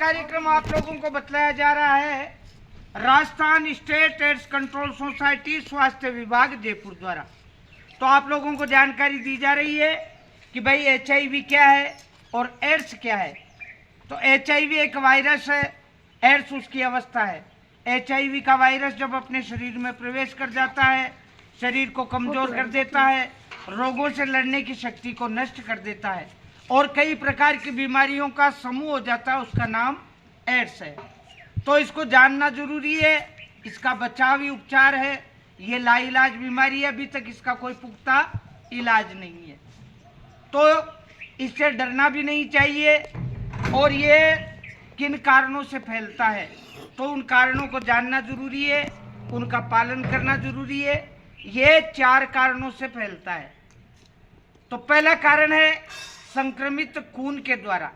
कार्यक्रम आप लोगों को बतलाया जा रहा है Rajasthan state AIDS control society स्वास्थ्य विभाग जयपुर द्वारा। तो आप लोगों को जानकारी दी जा रही है कि भाई HIV क्या है और एड्स क्या है। तो HIV एक वायरस है, एड्स उसकी अवस्था है। HIV का वायरस जब अपने शरीर में प्रवेश कर जाता है, शरीर को कमजोर कर देता है, रोगों से लड़ने की शक्ति को नष्ट कर देता है और कई प्रकार की बीमारियों का समूह हो जाता है, उसका नाम एड्स है। तो इसको जानना जरूरी है, इसका बचावी उपचार है। ये लाइलाज बीमारी है, अभी तक इसका कोई पुख्ता इलाज नहीं है, तो इससे डरना भी नहीं चाहिए। और ये किन कारणों से फैलता है तो उन कारणों को जानना जरूरी है, उनका पालन करना जरूरी है। ये 4 कारणों से फैलता है। तो पहला कारण है संक्रमित खून के द्वारा।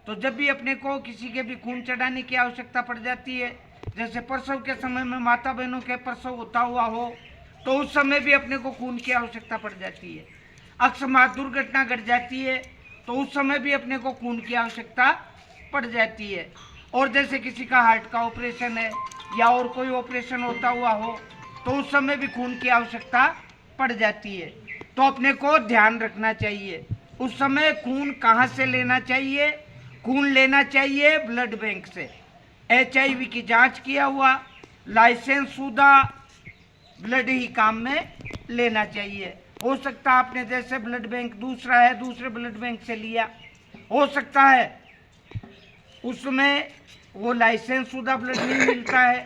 तो जब भी अपने को किसी के भी खून चढ़ाने की आवश्यकता पड़ जाती है, जैसे प्रसव के समय में माता बहनों के प्रसव होता हुआ हो, तो उस समय भी अपने को खून की आवश्यकता पड़ जाती है। अकस्मात दुर्घटना घट जाती है तो उस समय भी अपने को खून की आवश्यकता पड़ जाती है। और जैसे किसी का हार्ट का ऑपरेशन है या और कोई ऑपरेशन होता हुआ हो तो उस समय भी खून की आवश्यकता पड़ जाती है। तो अपने को ध्यान रखना चाहिए उस समय खून कहाँ से लेना चाहिए। खून लेना चाहिए ब्लड बैंक से। HIV की जांच किया हुआ लाइसेंस शुदा ब्लड ही काम में लेना चाहिए। हो सकता है आपने जैसे ब्लड बैंक दूसरा है, दूसरे ब्लड बैंक से लिया, हो सकता है उसमें वो लाइसेंस शुदा ब्लड नहीं मिलता है,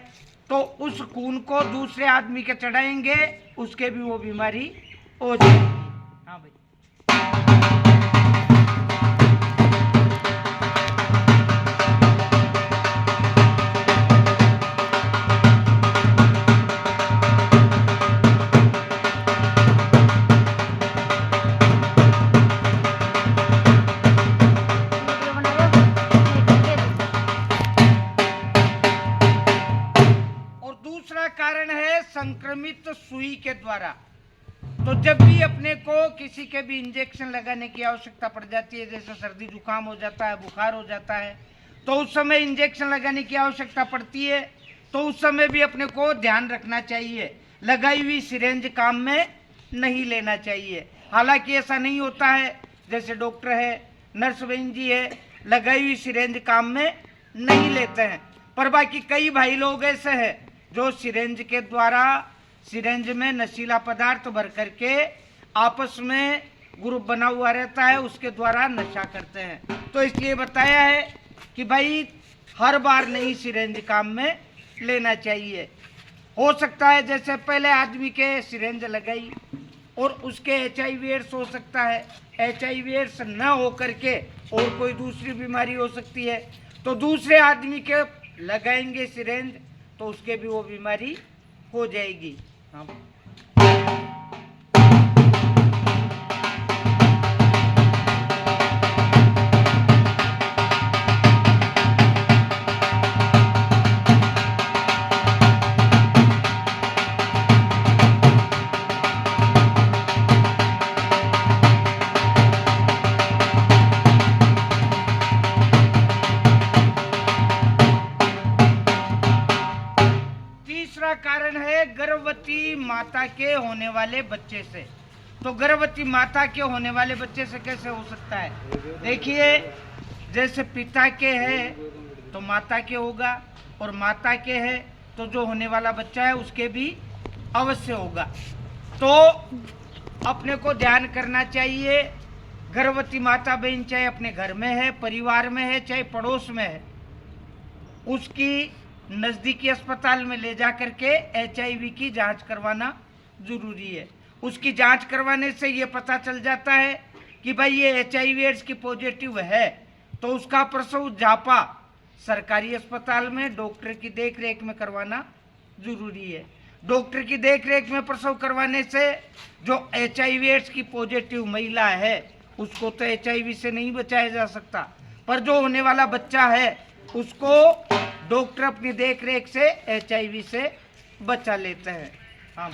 तो उस खून को दूसरे आदमी के चढ़ाएंगे, उसके भी वो बीमारी हो जाएगी। हाँ भाई। कारण है संक्रमित सुई के द्वारा। तो जब भी अपने को किसी के भी इंजेक्शन लगाने की आवश्यकता पड़ जाती है, जैसे सर्दी जुकाम हो जाता है, बुखार हो जाता है, तो उस समय इंजेक्शन लगाने की आवश्यकता पड़ती है। तो उस समय भी अपने को ध्यान रखना चाहिए, लगाई हुई सिरेंज काम में नहीं लेना चाहिए। हालांकि ऐसा नहीं होता है, जैसे डॉक्टर है, नर्स बहन जी है, लगाई हुई सिरेंज काम में नहीं लेते हैं। पर बाकी कई भाई लोग ऐसे हैं जो सिरेंज के द्वारा सिरेंज में नशीला पदार्थ भर करके आपस में ग्रुप बना हुआ रहता है, उसके द्वारा नशा करते हैं। तो इसलिए बताया है कि भाई हर बार नहीं सिरेंज काम में लेना चाहिए। हो सकता है जैसे पहले आदमी के सिरेंज लगाई और उसके HIV एड्स हो सकता है, HIV एड्स न हो करके और कोई दूसरी बीमारी हो सकती है, तो दूसरे आदमी के लगाएंगे सिरेंज तो उसके भी वो बीमारी हो जाएगी। हाँ। कारण है गर्भवती माता के होने वाले बच्चे से। तो गर्भवती माता के होने वाले बच्चे से कैसे हो सकता है? देखिए, जैसे पिता के है तो माता के होगा, और माता के है तो जो होने वाला बच्चा है उसके भी अवश्य होगा। तो अपने को ध्यान करना चाहिए, गर्भवती माता बहन चाहे अपने घर में है, परिवार में है, चाहे पड़ोस में है, उसकी नज़दीकी अस्पताल में ले जा करके HIV की जांच करवाना जरूरी है। उसकी जांच करवाने से ये पता चल जाता है कि भाई ये HIV एड्स की पॉजिटिव है, तो उसका प्रसव जापा सरकारी अस्पताल में डॉक्टर की देखरेख में करवाना जरूरी है। डॉक्टर की देखरेख में प्रसव करवाने से जो HIV एड्स की पॉजिटिव महिला है उसको तो HIV से नहीं बचाया जा सकता, पर जो होने वाला बच्चा है उसको डॉक्टर अपनी देखरेख से HIV से बचा लेते हैं। हाँ।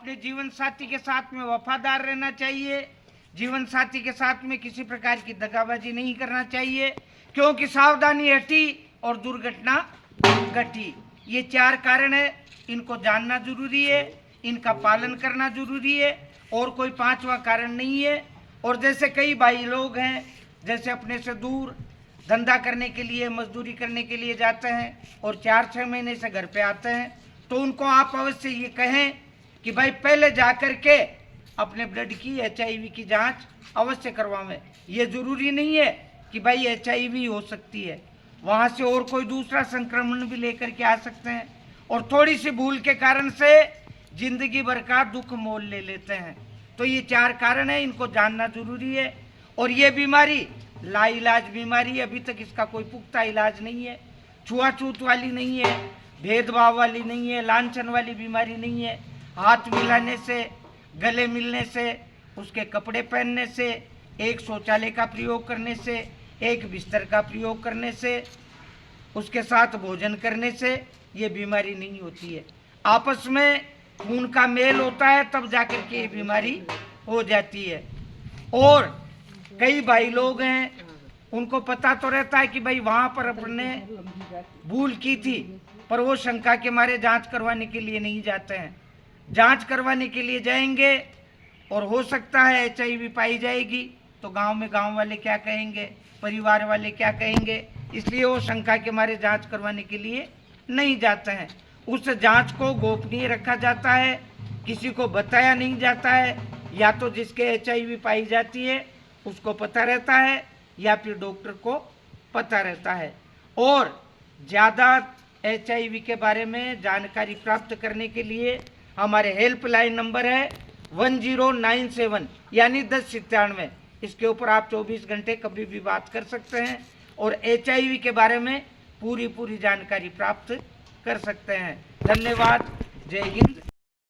अपने जीवन साथी के साथ में वफादार रहना चाहिए, जीवन साथी के साथ में किसी प्रकार की दगाबाजी नहीं करना चाहिए, क्योंकि सावधानी हटी और दुर्घटना घटी। ये 4 कारण है, इनको जानना जरूरी है, इनका पालन करना जरूरी है, और कोई 5वां कारण नहीं है। और जैसे कई भाई लोग हैं, जैसे अपने से दूर धंधा करने के लिए, मजदूरी करने के लिए जाते हैं और 4-6 महीने से घर पे आते हैं, तो उनको आप अवश्य ये कहें कि भाई पहले जा कर के अपने ब्लड की HIV की जांच अवश्य करवाएं। ये ज़रूरी नहीं है कि भाई HIV हो सकती है, वहाँ से और कोई दूसरा संक्रमण भी लेकर के आ सकते हैं, और थोड़ी सी भूल के कारण से जिंदगी भर का दुख मोल ले लेते हैं। तो ये 4 कारण है, इनको जानना जरूरी है। और ये बीमारी लाइलाज बीमारी, अभी तक इसका कोई पुख्ता इलाज नहीं है, छुआछूत वाली नहीं है, भेदभाव वाली नहीं है, लांछन वाली बीमारी नहीं है। हाथ मिलाने से, गले मिलने से, उसके कपड़े पहनने से, एक शौचालय का प्रयोग करने से, एक बिस्तर का प्रयोग करने से, उसके साथ भोजन करने से ये बीमारी नहीं होती है। आपस में खून का मेल होता है तब जाकर के ये बीमारी हो जाती है। और कई भाई लोग हैं, उनको पता तो रहता है कि भाई वहाँ पर अपने भूल की थी, पर वो शंका के मारे जांच करवाने के लिए नहीं जाते हैं। जांच करवाने के लिए जाएंगे और हो सकता है HIV पाई जाएगी, तो गांव में गांव वाले क्या कहेंगे, परिवार वाले क्या कहेंगे, इसलिए वो शंका के मारे जांच करवाने के लिए नहीं जाते हैं। उस जांच को गोपनीय रखा जाता है, किसी को बताया नहीं जाता है। या तो जिसके HIV पाई जाती है उसको पता रहता है, या फिर डॉक्टर को पता रहता है। और ज़्यादा HIV के बारे में जानकारी प्राप्त करने के लिए हमारे हेल्पलाइन नंबर है 1097 यानी 1097। इसके ऊपर आप 24 घंटे कभी भी बात कर सकते हैं और HIV के बारे में पूरी जानकारी प्राप्त कर सकते हैं। धन्यवाद। जय हिंद।